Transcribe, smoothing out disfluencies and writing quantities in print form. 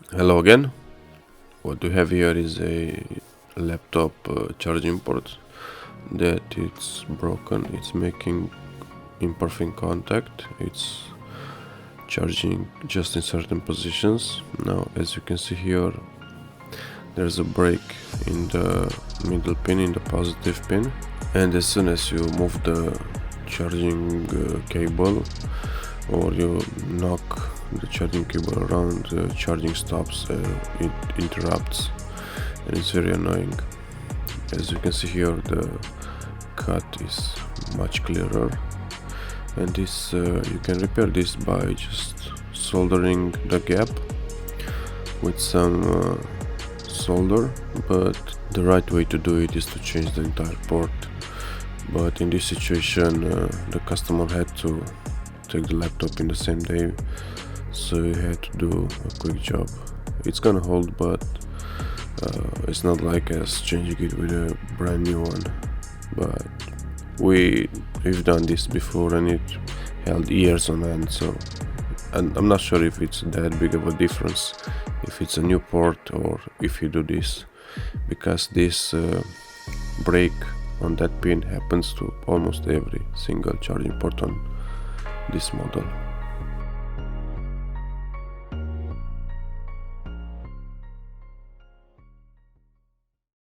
Hello again. What we have here is a laptop charging port that it's broken. It's making imperfect contact. It's charging just in certain positions. Now, as you can see here, there's a break in the middle pin, in the positive pin, and as soon as you move the charging cable or you knock the charging cable around, the charging stops, it interrupts, and it's very annoying. As you can see here, the cut is much clearer, and this you can repair this by just soldering the gap with some solder, but the right way to do it is to change the entire port. But in this situation, the customer had to take the laptop in the same day, so he had to do a quick job. It's gonna hold, but it's not like us changing it with a brand new one. But we've done this before and it held years on end, so and I'm not sure if it's that big of a difference if it's a new port or if you do this, because this break on that pin happens to almost every single charging port on this model.